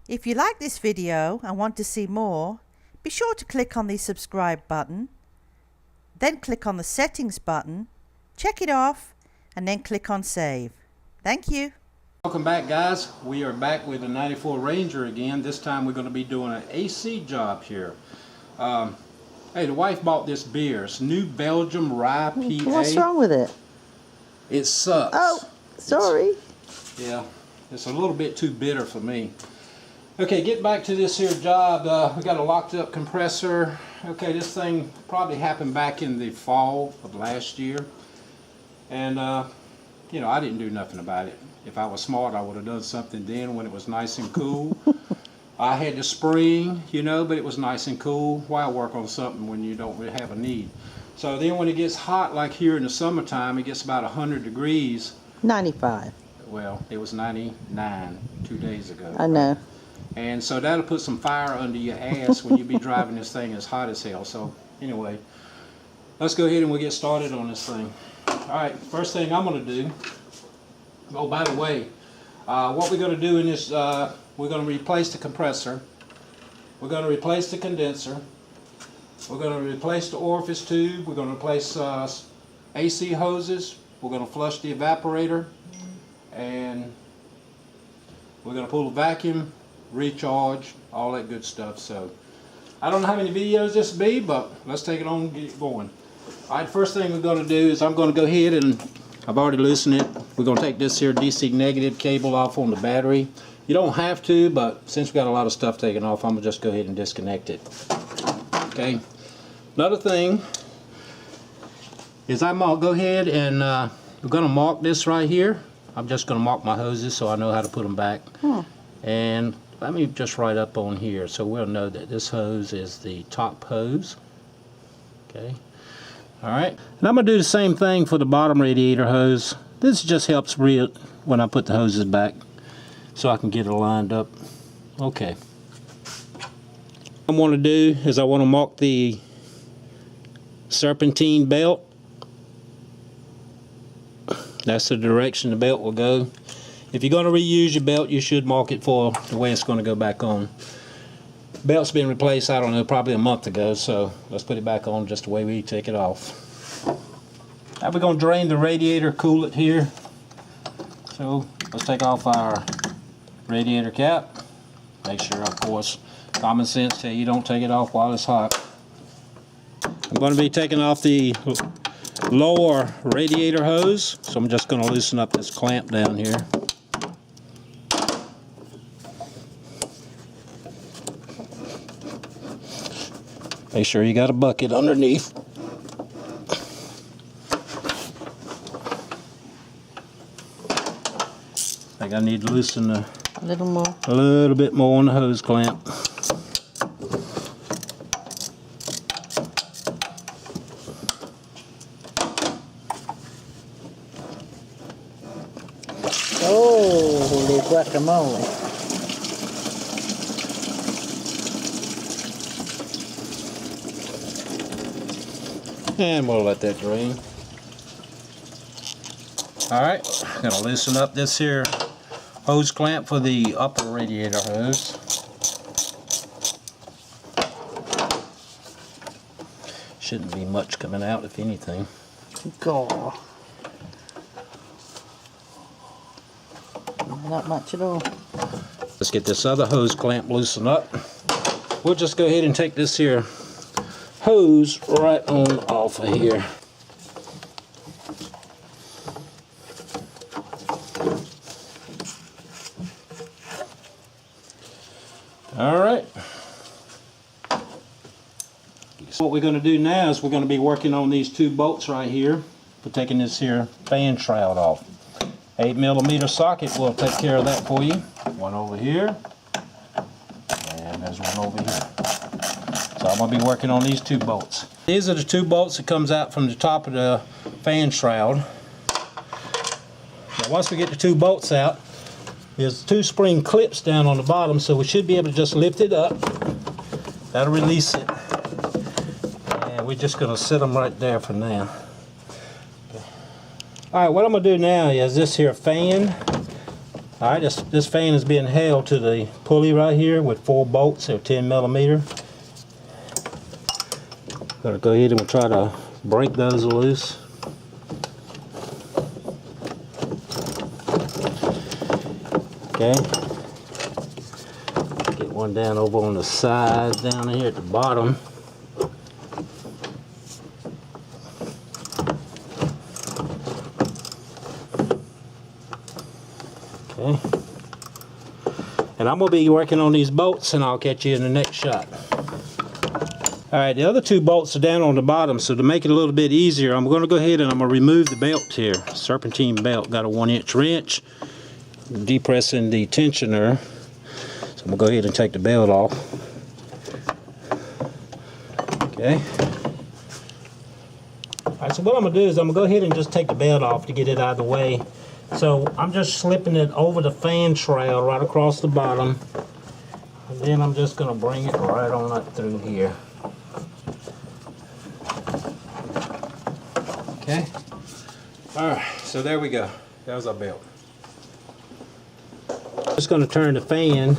If you like this video and want to see more, be sure to click on the subscribe button, then click on the settings button, check it off, and then click on save. Thank you. Welcome back, guys. We are back with a 94 Ranger again. This time we're going to be doing an AC job here. Hey, the wife bought this beer. It's New Belgium Rye PA. What's wrong with it? It sucks. Oh, sorry. Yeah, it's a little bit too bitter for me. Okay, get back to this here job. We got a locked up compressor. Okay, this thing probably happened back in the fall of last year. And, you know, I didn't do nothing about it. If I was smart, I would have done something then when it was nice and cool. I had the spring, you know, but it was nice and cool. Why work on something when you don't really have a need? So then when it gets hot, like here in the summertime, it gets about 100 degrees. 95. Well, it was 99 2 days ago. I know. And so that'll put some fire under your ass when you be driving this thing as hot as hell. So anyway, let's go ahead and we'll get started on this thing. Alright, first thing I'm going to do, oh, by the way, what we're going to do in this, we're going to replace the compressor, we're going to replace the condenser, we're going to replace the orifice tube, we're going to replace AC hoses, we're going to flush the evaporator, and we're going to pull the vacuum, recharge, all that good stuff. So I don't know how many videos this will be, but let's take it on and get it going. Alright, first thing we're going to do is I'm going to go ahead and I've already loosened it. We're going to take this here DC negative cable off on the battery. You don't have to, but since we got a lot of stuff taken off, I'm going to just go ahead and disconnect it. Okay. Another thing is I'm going to go ahead and we're going to mark this right here. I'm just going to mark my hoses so I know how to put them back. And let me just write up on here so we'll know that this hose is the top hose. Okay. Alright, and I'm going to do the same thing for the bottom radiator hose. This just helps when I put the hoses back so I can get it lined up. Okay. What I want to do is I want to mark the serpentine belt. That's the direction the belt will go. If you're going to reuse your belt, you should mark it for the way it's going to go back on. Belt's been replaced, I don't know, probably a month ago, so let's put it back on just the way we take it off. Now we're going to drain the radiator, cool it here. So let's take off our radiator cap. Make sure, of course, common sense tell you don't take it off while it's hot. I'm going to be taking off the lower radiator hose, so I'm just going to loosen up this clamp down here. Make sure you got a bucket underneath. I think I need to loosen a little bit more on the hose clamp. Oh, holy guacamole. And we'll let that drain. Alright, gonna loosen up this here hose clamp for the upper radiator hose. Shouldn't be much coming out, if anything. God. Not much at all. Let's get this other hose clamp loosened up. We'll just go ahead and take this here hose right on off of here. Alright. So what we're going to do now is we're going to be working on these two bolts right here for taking this here fan shroud off. 8mm socket will take care of that for you. One over here, and there's one over here. So I'm going to be working on these two bolts. These are the two bolts that comes out from the top of the fan shroud. Now once we get the two bolts out, there's two spring clips down on the bottom, so we should be able to just lift it up. That'll release it. And we're just going to set them right there for now. Alright, what I'm going to do now is this here fan. Alright, this fan is being held to the pulley right here with 4 bolts. They're 10 millimeter. Gonna go ahead and we'll try to break those loose. Okay. Get one down over on the side down here at the bottom. Okay. And I'm going to be working on these bolts, and I'll catch you in the next shot. Alright, the other 2 bolts are down on the bottom, so to make it a little bit easier, I'm going to go ahead and I'm going to remove the belt here. Serpentine belt, got a 1-inch wrench, depressing the tensioner. So I'm going to go ahead and take the belt off. Okay. Alright, so what I'm going to do is I'm going to go ahead and just take the belt off to get it out of the way. So I'm just slipping it over the fan shroud right across the bottom. And then I'm just going to bring it right on up through here. Okay. Alright, so there we go. There's our belt. Just going to turn the fan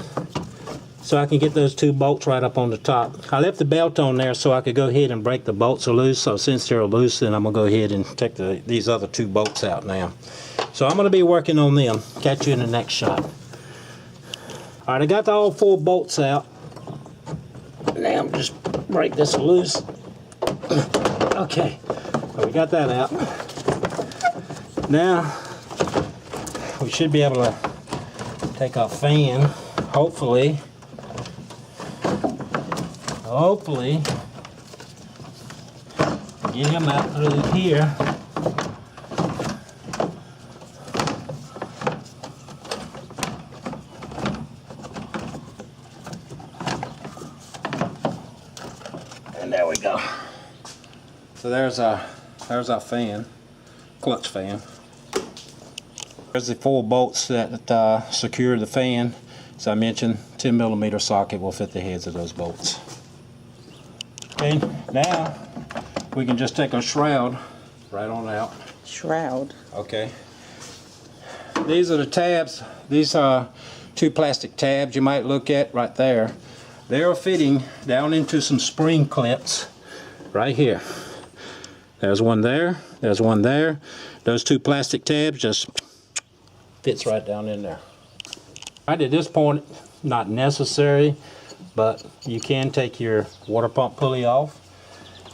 so I can get those 2 bolts right up on the top. I left the belt on there so I could go ahead and break the bolts loose. So since they're loose, then I'm going to go ahead and take these other 2 bolts out now. So I'm going to be working on them. Catch you in the next shot. Alright, I got all 4 bolts out. Now I'm just break this loose. Okay, so we got that out. Now we should be able to take our fan, hopefully, get him out through here. And there we go. So there's our fan, clutch fan. There's the 4 bolts that secure the fan. As I mentioned, 10 millimeter socket will fit the heads of those bolts. Okay, now we can just take our shroud right on out. Shroud. Okay. These are the tabs. These are 2 plastic tabs you might look at right there. They are fitting down into some spring clips right here. There's one there. There's one there. Those 2 plastic tabs just fits right down in there. Right at this point, not necessary, but you can take your water pump pulley off.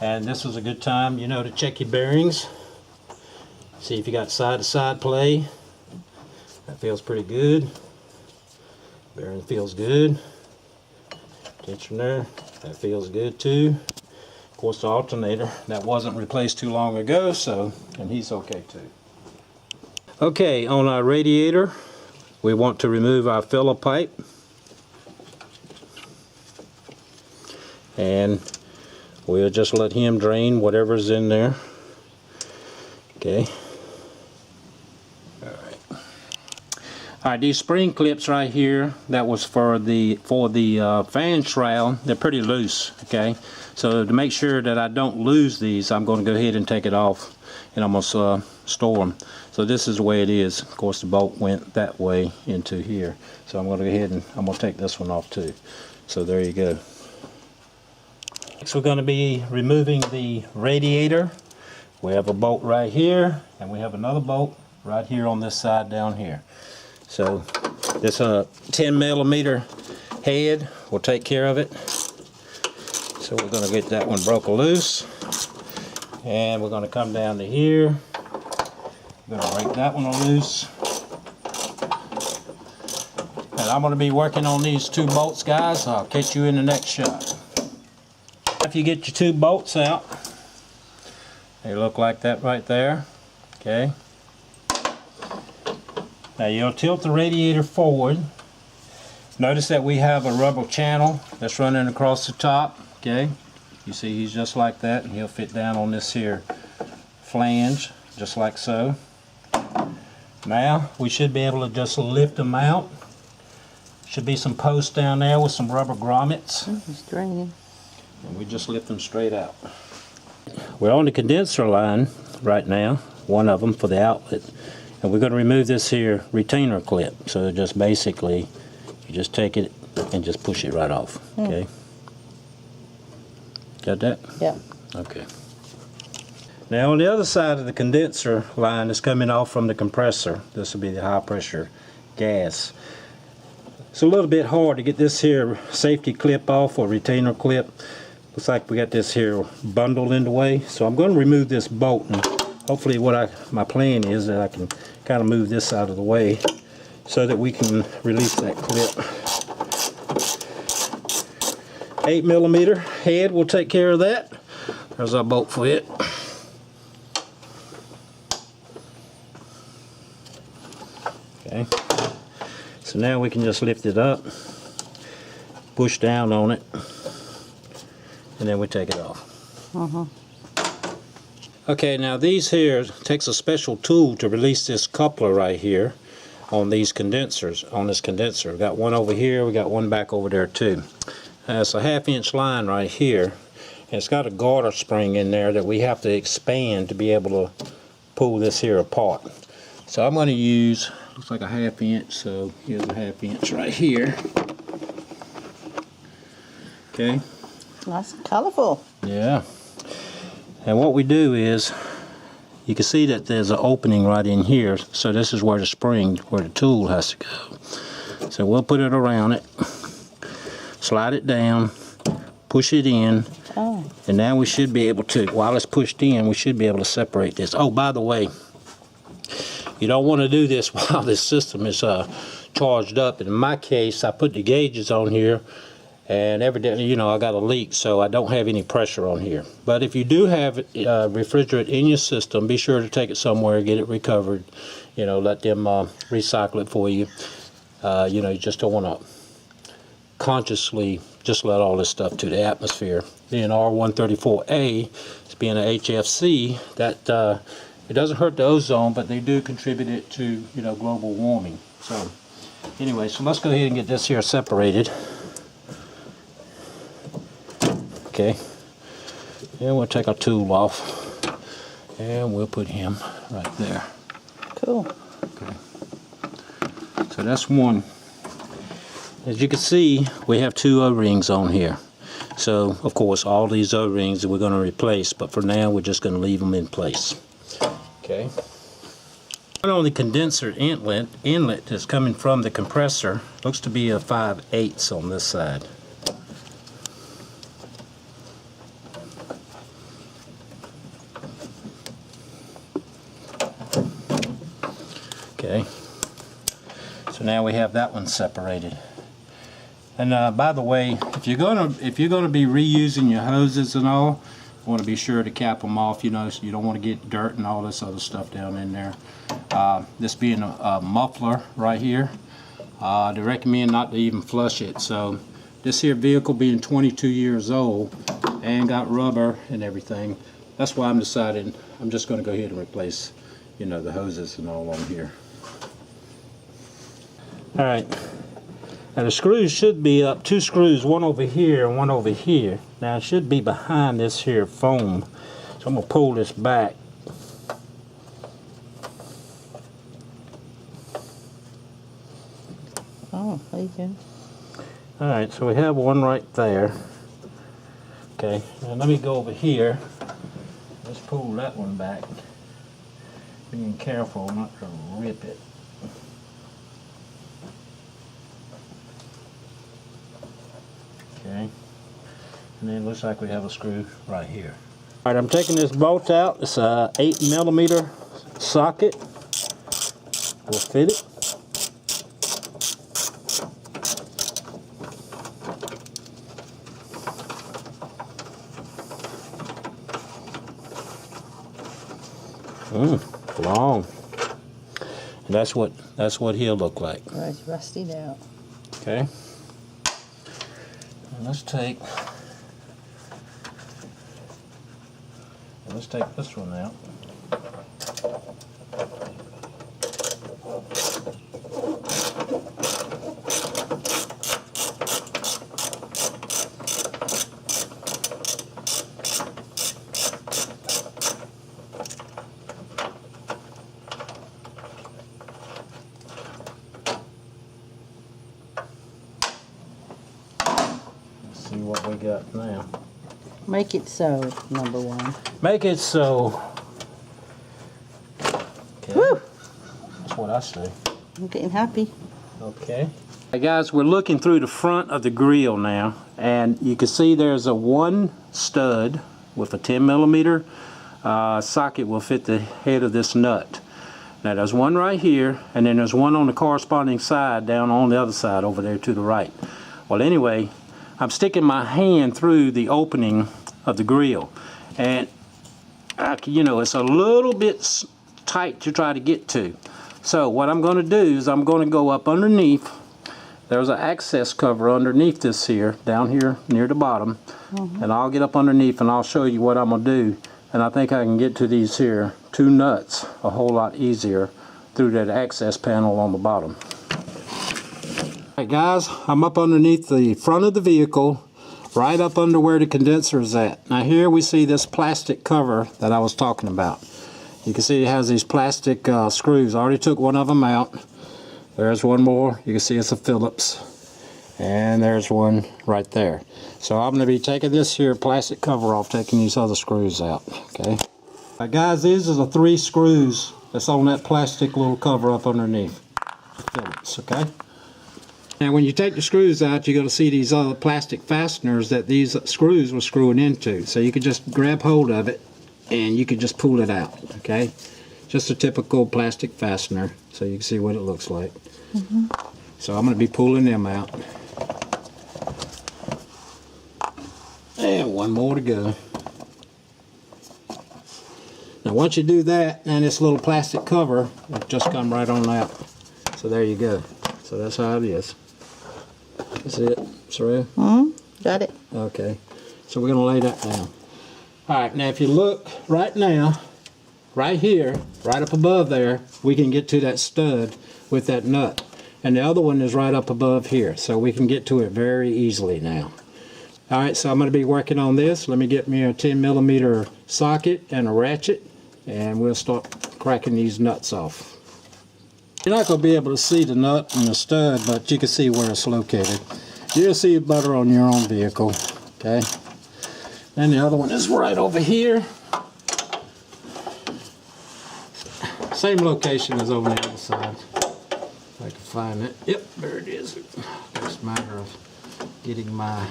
And this is a good time, you know, to check your bearings. See if you got side-to-side play. That feels pretty good. Bearing feels good. Tensioner, that feels good too. Of course, the alternator, that wasn't replaced too long ago, so, and he's okay too. Okay, on our radiator, we want to remove our filler pipe. And we'll just let him drain whatever's in there. Okay. Alright, these spring clips right here, that was for the fan shroud. They're pretty loose, okay? So to make sure that I don't lose these, I'm going to go ahead and take it off, and I'm going to store them. So this is the way it is. Of course, the bolt went that way into here. So I'm going to go ahead and I'm going to take this one off too. So there you go. Next, we're going to be removing the radiator. We have a bolt right here, and we have another bolt right here on this side down here. So this 10 millimeter head will take care of it. So we're going to get that one broke loose, and we're going to come down to here. We're going to break that one loose. And I'm going to be working on these 2 bolts, guys. I'll catch you in the next shot. If you get your 2 bolts out, they look like that right there. Okay. Now you'll tilt the radiator forward. Notice that we have a rubber channel that's running across the top. Okay. You see he's just like that, and he'll fit down on this here flange, just like so. Now we should be able to just lift them out. Should be some posts down there with some rubber grommets. It's draining. And we just lift them straight out. We're on the condenser line right now, one of them for the outlet. And we're going to remove this here retainer clip. So just basically, you just take it and just push it right off. Okay. Got that? Yep. Okay. Now on the other side of the condenser line is coming off from the compressor. This will be the high pressure gas. It's a little bit hard to get this here safety clip off, or retainer clip. Looks like we got this here bundled in the way. So I'm going to remove this bolt, and hopefully my plan is that I can kind of move this out of the way so that we can release that clip. 8mm head will take care of that. There's our bolt for it. Okay. So now we can just lift it up, push down on it, and then we take it off. Okay, now these here takes a special tool to release this coupler right here on these condensers, on this condenser. We got one over here, we got one back over there too. It's a 1/2 inch line right here. And it's got a garter spring in there that we have to expand to be able to pull this here apart. So I'm going to use, looks like a 1/2 inch, so here's a 1/2 inch right here. Okay. Nice and colorful. Yeah. And what we do is, you can see that there's an opening right in here, so this is where the spring, where the tool has to go. So we'll put it around it, slide it down, push it in, and now we should be able to, while it's pushed in, we should be able to separate this. Oh, by the way, you don't want to do this while this system is charged up. In my case, I put the gauges on here, and evidently, you know, I got a leak, so I don't have any pressure on here. But if you do have refrigerant in your system, be sure to take it somewhere, get it recovered, you know, let them recycle it for you. You know, you just don't want to consciously just let all this stuff to the atmosphere. Being R134A, it's being an HFC, that it doesn't hurt the ozone, but they do contribute it to, you know, global warming. So anyway, so let's go ahead and get this here separated. Okay, and we'll take our tool off, and we'll put him right there. Cool. Okay, so that's one. As you can see, we have 2 O-rings on here. So, of course, all these O-rings we're going to replace, but for now we're just going to leave them in place. Okay. Not only condenser inlet that's coming from the compressor, looks to be a 5/8 on this side. Okay, so now we have that one separated. And by the way, if you're gonna be reusing your hoses and all, you want to be sure to cap them off. You know, so you don't want to get dirt and all this other stuff down in there. This being a muffler right here, they recommend not to even flush it. So this here vehicle being 22 years old and got rubber and everything, that's why I'm deciding I'm just going to go ahead and replace, you know, the hoses and all on here. All right, now the screws should be up, 2 screws, one over here and one over here. Now it should be behind this here foam, so I'm gonna pull this back. Oh, there you go. All right, so we have one right there. Okay, now let me go over here. Let's pull that one back. Being careful not to rip it. Okay, and then it looks like we have a screw right here. All right, I'm taking this bolt out. It's a 8mm socket. We'll fit it. Long. And that's what he'll look like. Right, it's rusted out. Okay. And let's take this one out. see what we got now. Make it so, number one. Make it so. Okay. Woo! That's what I say. I'm getting happy. Okay. Hey guys, we're looking through the front of the grill now, and you can see there's a one stud with a 10mm socket will fit the head of this nut. Now there's one right here, and then there's one on the corresponding side down on the other side over there to the right. Well, anyway, I'm sticking my hand through the opening of the grill, and you know, it's a little bit tight to try to get to. So what I'm going to do is I'm going to go up underneath. There's an access cover underneath this here, down here near the bottom, and I'll get up underneath and I'll show you what I'm going to do. And I think I can get to these here two nuts a whole lot easier through that access panel on the bottom. Alright guys, I'm up underneath the front of the vehicle, right up under where the condenser is at. Now here we see this plastic cover that I was talking about. You can see it has these plastic screws. I already took one of them out. There's one more. You can see it's a Phillips. And there's one right there. So I'm going to be taking this here plastic cover off, taking these other screws out. Okay. Now guys, these are the 3 screws that's on that plastic little cover up underneath. Phillips, okay? Now when you take the screws out, you're going to see these other plastic fasteners that these screws were screwing into. So you could just grab hold of it and you could just pull it out, okay? Just a typical plastic fastener, so you can see what it looks like. So I'm going to be pulling them out. And one more to go. Now once you do that, and this little plastic cover will just come right on out. So there you go. So that's how it is. That's it, Soraya? Got it. Okay. So we're going to lay that down. Alright, now if you look right now, right here, right up above there, we can get to that stud with that nut. And the other one is right up above here, so we can get to it very easily now. Alright, so I'm going to be working on this. Let me get me a 10mm socket and a ratchet, and we'll start cracking these nuts off. You're not going to be able to see the nut and the stud, but you can see where it's located. You'll see it better on your own vehicle. Okay. And the other one is right over here. Same location as over the other side. If I can find it. Yep, there it is. Just a matter of getting my...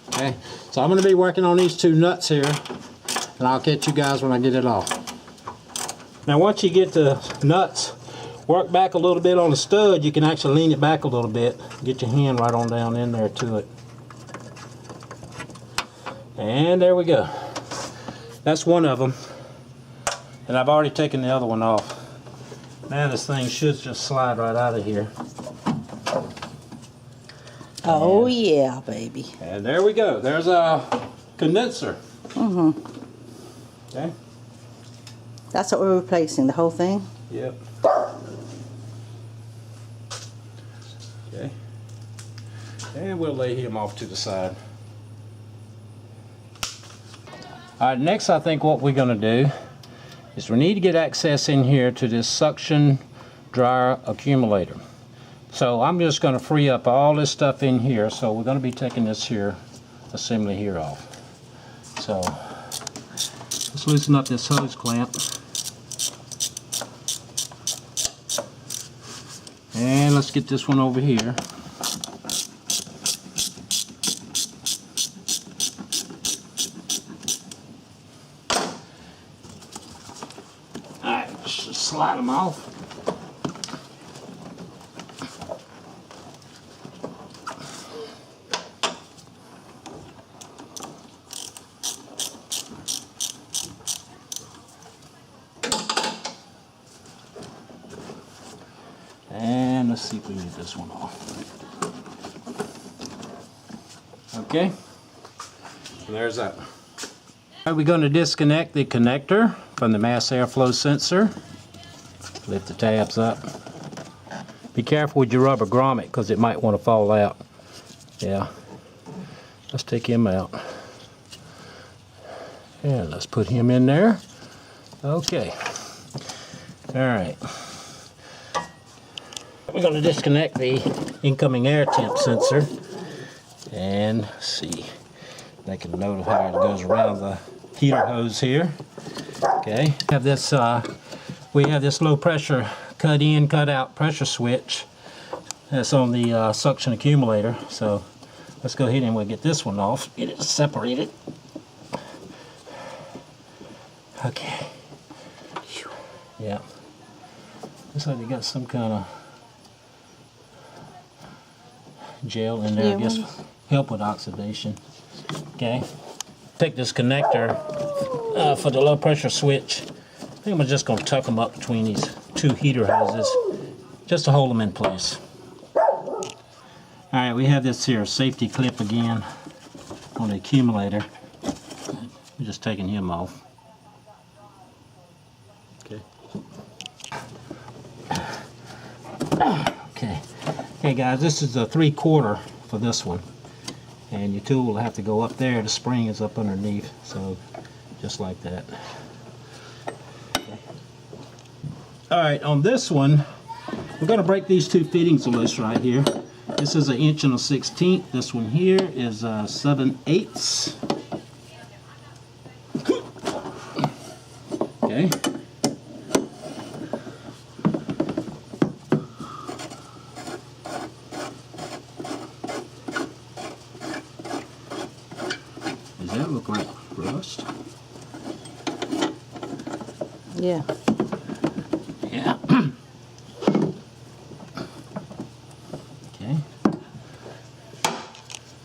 Okay, so I'm going to be working on these 2 nuts here, and I'll catch you guys when I get it off. Now once you get the nuts, work back a little bit on the stud, you can actually lean it back a little bit. Get your hand right on down in there to it. And there we go. That's one of them. And I've already taken the other one off. Now this thing should just slide right out of here. Oh yeah, baby. And there we go. There's a condenser. Okay. That's what we're replacing, the whole thing? Yep. Okay. And we'll lay him off to the side. Alright, next I think what we're going to do is we need to get access in here to this suction dryer accumulator. So I'm just going to free up all this stuff in here, so we're going to be taking this here assembly here off. So let's loosen up this hose clamp. And let's get this one over here. Alright, just slide them off. And let's see if we can get this one off. Okay, so there's that. All right, we're going to disconnect the connector from the mass airflow sensor. Lift the tabs up. Be careful with your rubber grommet because it might want to fall out. Yeah, let's take him out. And let's put him in there. Okay, all right. we're going to disconnect the incoming air temp sensor and see. Make a note of how it goes around the heater hose here. Okay, we have this low pressure cut in, cut out pressure switch that's on the suction accumulator. So let's go ahead and we'll get this one off, get it separated. Okay. Yeah. Looks like they got some kind of gel in there, I guess, help with oxidation. Okay. Take this connector for the low pressure switch. I think I'm just going to tuck them up between these two heater hoses just to hold them in place. Alright, we have this here safety clip again on the accumulator. We're just taking him off. Okay. Okay guys, this is a 3/4 for this one. And your tool will have to go up there. The spring is up underneath, so just like that. Okay. Alright, on this one, we're going to break these two fittings loose right here. This is 1 1/16. This one here is 7/8. Okay. Does that look like rust? Yeah. Yeah. Okay.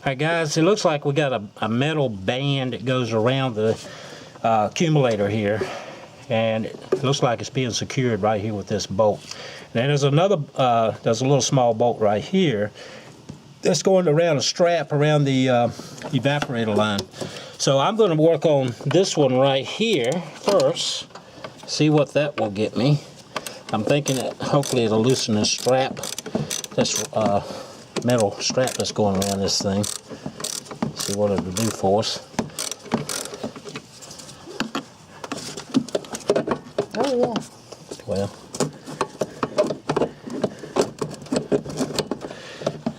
Alright guys, it looks like we got a metal band that goes around the accumulator here, and it looks like it's being secured right here with this bolt. And then there's another, there's a little small bolt right here that's going around a strap around the evaporator line. So I'm going to work on this one right here first, see what that will get me. I'm thinking that hopefully it'll loosen this strap, this metal strap that's going around this thing. See what it'll do for us. Oh yeah. Well,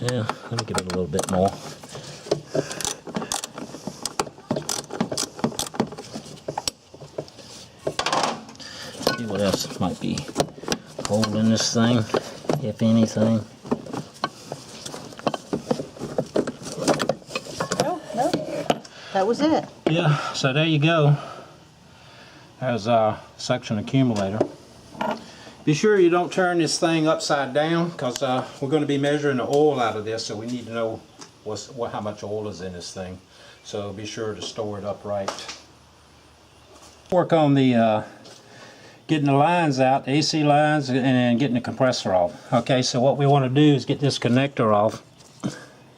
yeah, let me give it a little bit more. See what else might be holding this thing, if anything. No, that was it. Yeah, so there you go. There's our suction accumulator. Be sure you don't turn this thing upside down, because we're going to be measuring the oil out of this, so we need to know how much oil is in this thing. So be sure to store it upright. Work on the getting the lines out, the AC lines, and getting the compressor off. Okay, so what we want to do is get this connector off,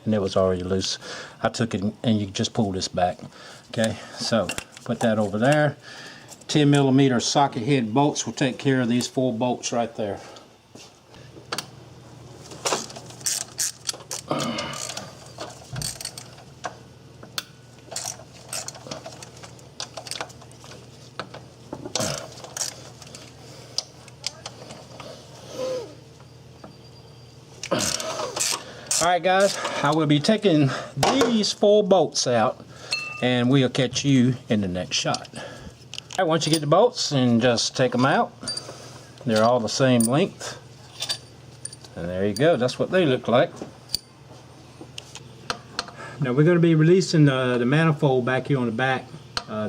and it was already loose. I took it and you just pull this back. Okay, so put that over there. 10mm socket head bolts will take care of these 4 bolts right there. Alright guys, I will be taking these 4 bolts out, and we'll catch you in the next shot. Alright, once you get the bolts, and just take them out. They're all the same length. And there you go, that's what they look like. Now we're going to be releasing the manifold back here on the back.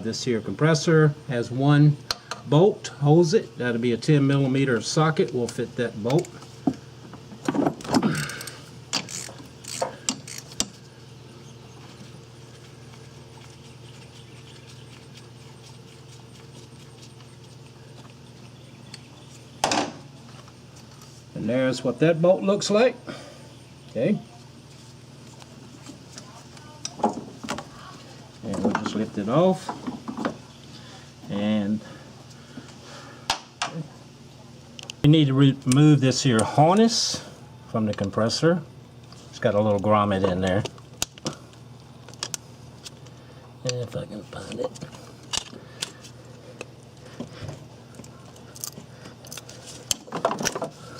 This here compressor has 1 bolt, holds it. That'll be a 10mm socket, will fit that bolt. And there's what that bolt looks like. Okay. And we'll just lift it off. And we need to remove this here harness from the compressor. It's got a little grommet in there. If I can find it.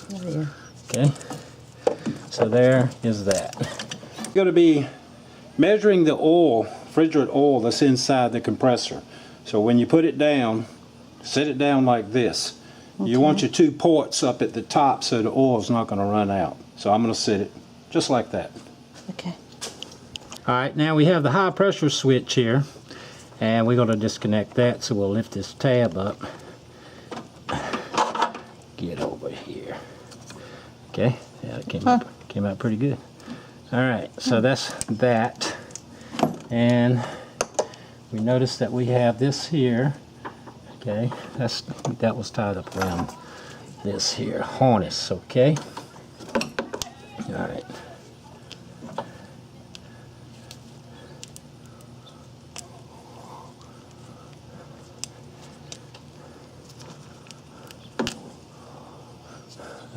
Oh, yeah. Okay. So there is that. You're going to be measuring the oil, refrigerant oil that's inside the compressor. So when you put it down, set it down like this. Okay. You want your 2 ports up at the top so the oil's not going to run out. So I'm going to set it just like that. Okay. Alright, now we have the high pressure switch here, and we're going to disconnect that, so we'll lift this tab up. Get over here. Okay, yeah, it came out pretty good. Alright, so that's that. And we notice that we have this here. Okay, that was tied up around this here harness, okay? Alright.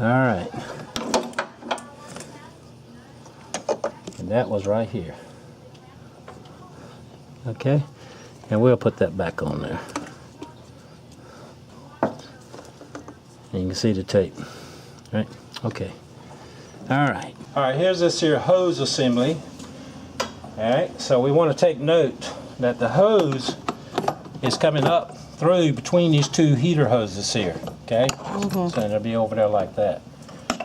Alright. And that was right here. Okay? And we'll put that back on there. And you can see the tape. Right? Okay. Alright. Alright, here's this here hose assembly. Alright, so we want to take note that the hose is coming up through between these 2 heater hoses here. Okay? So it'll be over there like that.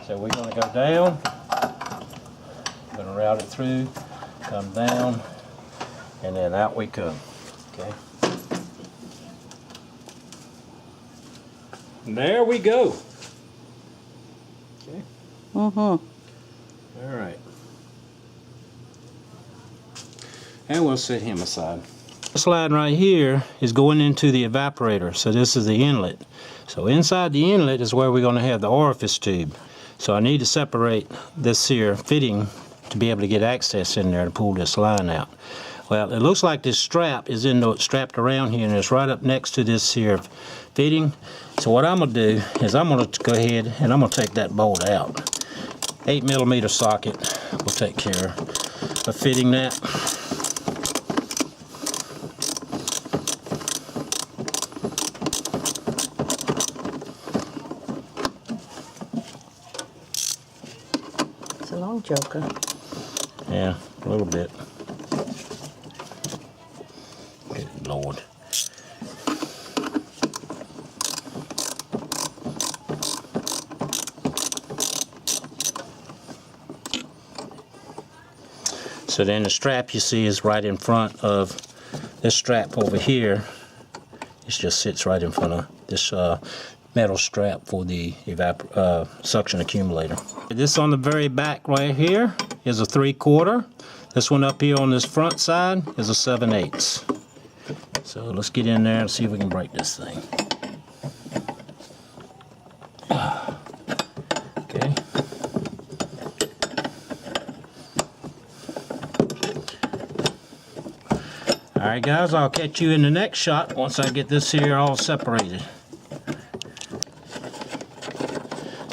So we're going to go down. We're going to route it through, come down, and then out we come. Okay? And there we go. Okay? Alright. And we'll set him aside. This line right here is going into the evaporator, so this is the inlet. So inside the inlet is where we're going to have the orifice tube. So I need to separate this here fitting to be able to get access in there to pull this line out. Well, it looks like this strap is strapped around here, and it's right up next to this here fitting. So what I'm going to do is I'm going to go ahead and I'm going to take that bolt out. 8mm socket will take care of fitting that. It's a long joker. Yeah, a little bit. Good Lord. So then the strap you see is right in front of this strap over here. It just sits right in front of this metal strap for the suction accumulator. This on the very back right here is a 3/4. This one up here on this front side is a 7/8. So let's get in there and see if we can break this thing. Okay. Alright guys, I'll catch you in the next shot once I get this here all separated.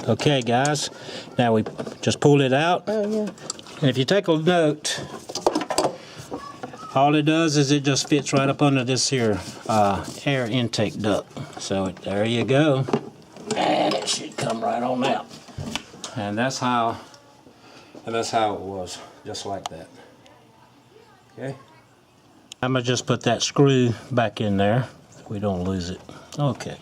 Okay guys, now we just pull it out. Oh yeah. And if you take a note, all it does is it just fits right up under this here air intake duct. So there you go. And it should come right on out. And that's how it was, just like that. Okay. I'm gonna just put that screw back in there so we don't lose it. Okay.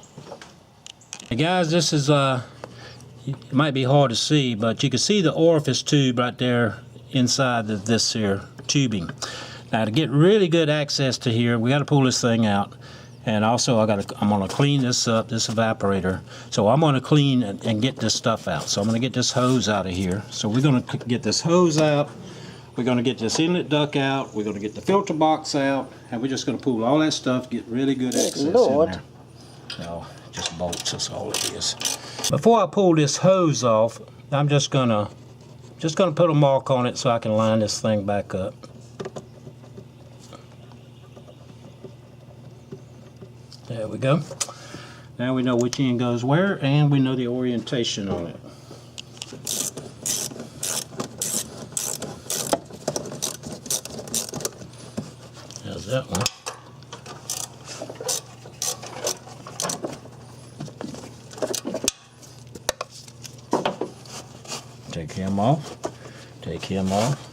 Hey guys, this is it might be hard to see, but you can see the orifice tube right there inside of this here tubing. Now to get really good access to here, we got to pull this thing out, and also I'm gonna clean this up, this evaporator. So I'm gonna clean and get this stuff out. So I'm gonna get this hose out of here. So we're gonna get this hose out. We're going to get this inlet duct out, we're going to get the filter box out, and we're just going to pull all that stuff, get really good access in there. No, just bolts, that's all it is. Before I pull this hose off, I'm just going to put a mark on it so I can line this thing back up. There we go. Now we know which end goes where, and we know the orientation on it. That one. Take him off. Take him off.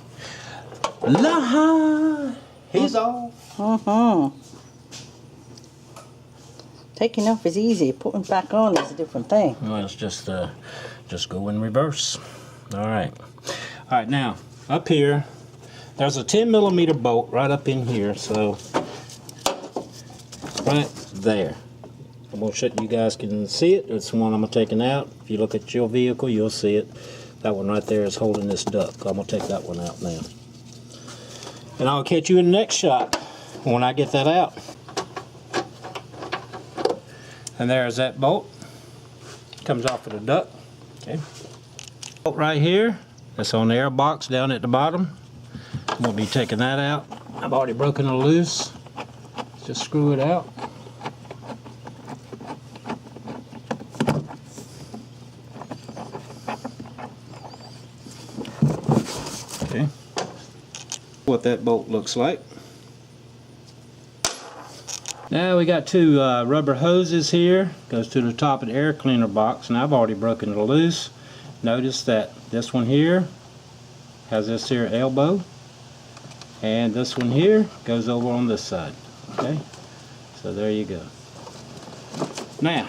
La! He's off. Taking off is easy. Putting back on is a different thing. Well, it's just go in reverse. All right. All right, now, up here, there's a 10mm bolt right up in here, so right there. I'm going to show you guys can see it. It's the one I'm taking out. If you look at your vehicle, you'll see it. That one right there is holding this duck. I'm going to take that one out now. And I'll catch you in the next shot when I get that out. And there's that bolt. Comes off of the duck. Okay. Bolt right here. That's on the air box down at the bottom. We'll be taking that out. I've already broken it loose. Just screw it out. Okay. What that bolt looks like. Now we got two rubber hoses here. Goes to the top of the air cleaner box, and I've already broken it loose. Notice that this one here has this here elbow, and this one here goes over on this side. Okay, so there you go. Now,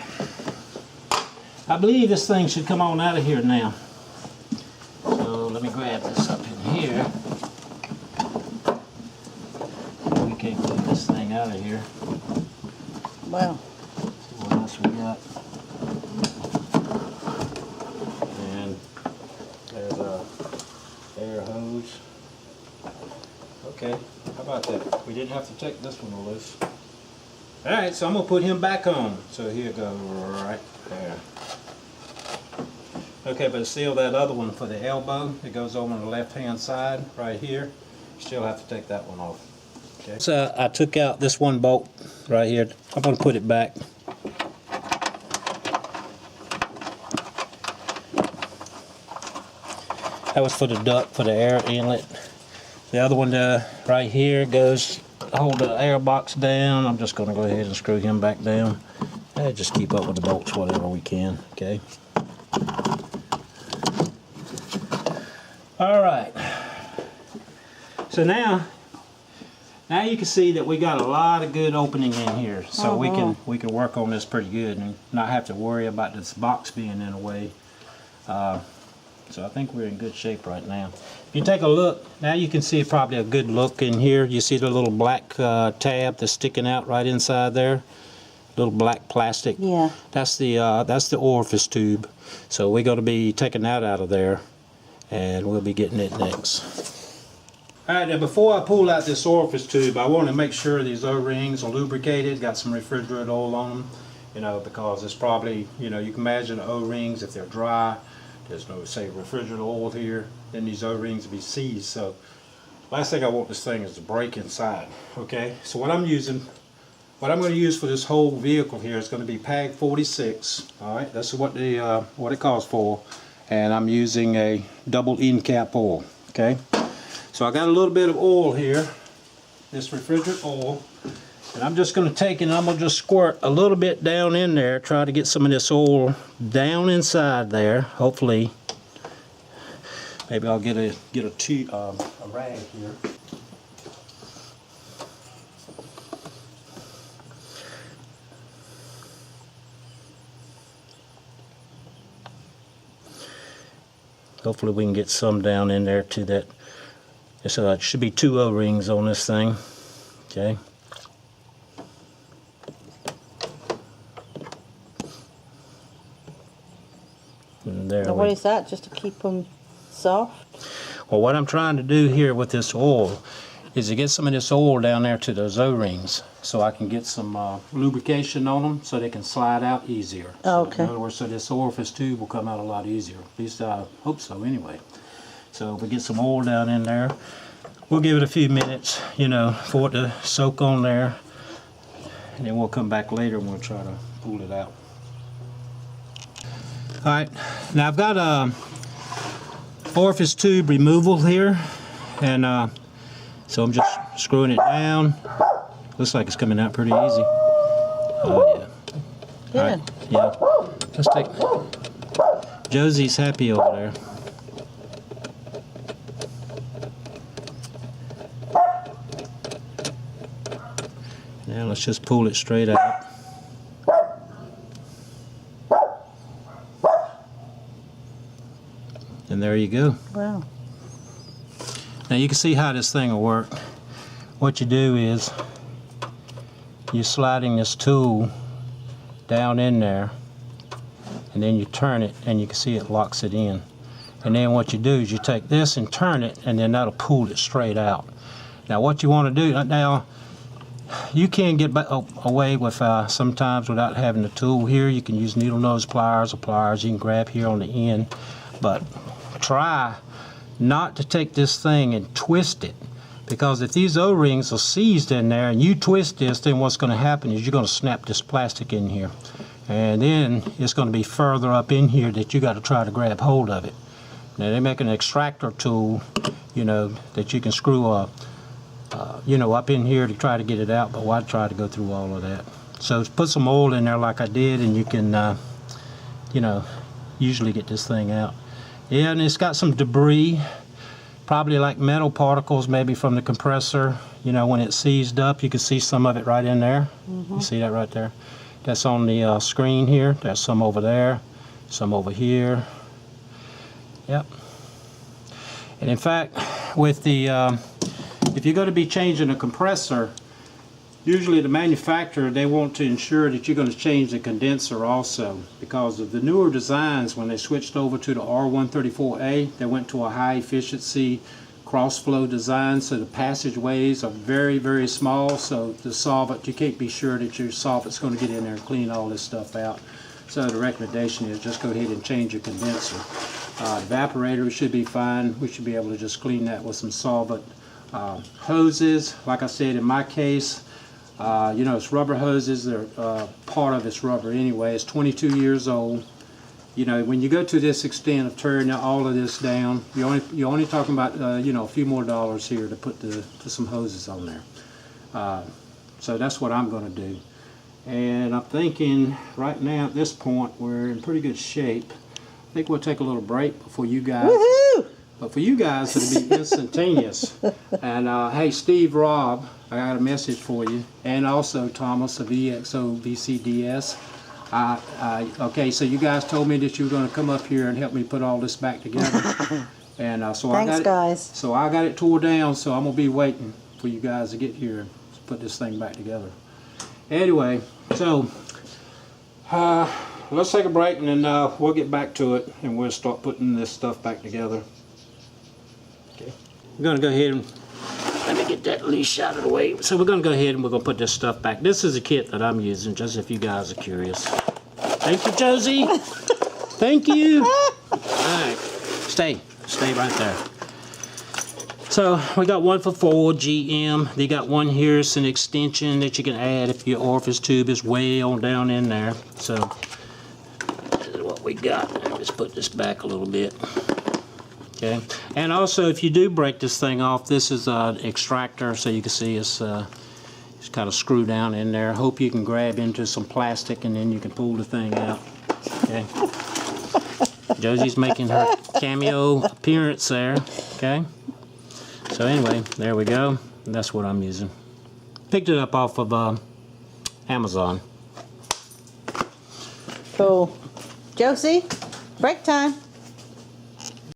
I believe this thing should come on out of here now. So let me grab this up in here. We can't get this thing out of here. Wow. See what else we got. And there's a air hose. Okay, how about that? We didn't have to take this one loose. Alright, so I'm going to put him back on. So here go right there. Okay, but still that other one for the elbow, it goes over on the left hand side right here. Still have to take that one off. Okay. So I took out this one bolt right here. I'm going to put it back. That was for the duct, for the air inlet. The other one right here goes hold the air box down. I'm just going to go ahead and screw him back down. And just keep up with the bolts whatever we can. Okay. All right. So now you can see that we got a lot of good opening in here. So we can work on this pretty good and not have to worry about this box being in the way. So I think we're in good shape right now. If you take a look, now you can see probably a good look in here. You see the little black tab that's sticking out right inside there? Little black plastic. Yeah. That's the Orifice tube. So we're going to be taking that out of there, and we'll be getting it next. Alright, now before I pull out this Orifice tube, I want to make sure these O-rings are lubricated, got some refrigerant oil on them, you know, because it's probably, you know, you can imagine the O-rings, if they're dry, there's no, say, refrigerant oil here, then these O-rings will be seized. So last thing I want this thing is to break inside. Okay, so what I'm going to use for this whole vehicle here is going to be PAG 46. Alright, that's what it calls for, and I'm using a double end cap oil. Okay, so I got a little bit of oil here, this refrigerant oil, and I'm just going to take it and I'm going to just squirt a little bit down in there, try to get some of this oil down inside there. Hopefully, maybe I'll get a rag here. Hopefully we can get some down in there to that. So it should be 2 O-rings on this thing. Okay. And there. Now what is that? Just to keep them soft? Well, what I'm trying to do here with this oil is to get some of this oil down there to those O-rings, so I can get some lubrication on them so they can slide out easier. Oh, So okay. in other words, so this Orifice tube will come out a lot easier. At least I hope so anyway. So if we get some oil down in there, we'll give it a few minutes, you know, for it to soak on there, and then we'll come back later and we'll try to pull it out. Alright, now I've got a Orifice tube removal here, and so I'm just screwing it down. Looks like it's coming out pretty easy. Oh yeah. Yeah. Right, yeah. Let's take. Josie's happy over there. let's just pull it straight out. And there you go. Wow. Now you can see how this thing will work. What you do is you're sliding this tool down in there, and then you turn it, and you can see it locks it in. And then what you do is you take this and turn it, and then that'll pull it straight out. Now what you want to do, now you can get away with sometimes without having the tool here. You can use needle nose pliers or pliers you can grab here on the end, but try not to take this thing and twist it, because if these O-rings are seized in there and you twist this, then what's going to happen is you're going to snap this plastic in here, and then it's going to be further up in here that you got to try to grab hold of it. Now they make an extractor tool, you know, that you can screw you know, up in here to try to get it out, but why try to go through all of that? So put some oil in there like I did, and you can you know, usually get this thing out. Yeah, and it's got some debris, probably like metal particles maybe from the compressor. You know, when it's seized up, you can see some of it right in there. You see that right there? That's on the screen here. There's some over there, some over here. Yep. And in fact, with the if you're going to be changing a compressor, usually the manufacturer, they want to ensure that you're going to change the condenser also, because of the newer designs. When they switched over to the R134A, they went to a high efficiency cross flow design, so the passageways are very, very small, so the solvent, you can't be sure that your solvent's going to get in there and clean all this stuff out. So the recommendation is just go ahead and change your condenser. Evaporator should be fine. We should be able to just clean that with some solvent. Hoses, like I said, in my case, you know, it's rubber hoses. They're part of it's rubber anyway. It's 22 years old. You know, when you go to this extent of tearing all of this down, you're only talking about you know, a few more dollars here to put some hoses on there. So that's what I'm going to do. And I'm thinking right now at this point we're in pretty good shape. I think we'll take a little break before you guys. Woohoo! But for you guys, it'll be instantaneous. And hey, Steve, Rob, I got a message for you, and also Thomas of EXO VCDS. Okay, so you guys told me that you were going to come up here and help me put all this back together. And so Thanks, guys. So I got it tore down, so I'm gonna be waiting for you guys to get here and put this thing back together. Anyway, so let's take a break, and then we'll get back to it, and we'll start putting this stuff back together. Okay, we're gonna go ahead and let me get that leash out of the way. So we're gonna go ahead and we're gonna put this stuff back. This is a kit that I'm using, just if you guys are curious. Thank you, Josie. Thank you. All right, stay right there. So we got one for Ford, GM. They got one here. It's an extension that you can add if your Orifice tube is way on down in there. So this is what we got. Let's put this back a little bit. Okay. And also, if you do break this thing off, this is an extractor, so you can see it's kind of screwed down in there. Hope you can grab into some plastic, and then you can pull the thing out. Okay. Josie's making her cameo appearance there. Okay. So anyway, there we go. And that's what I'm using. Picked it up off of Amazon. Cool. Josie, break time.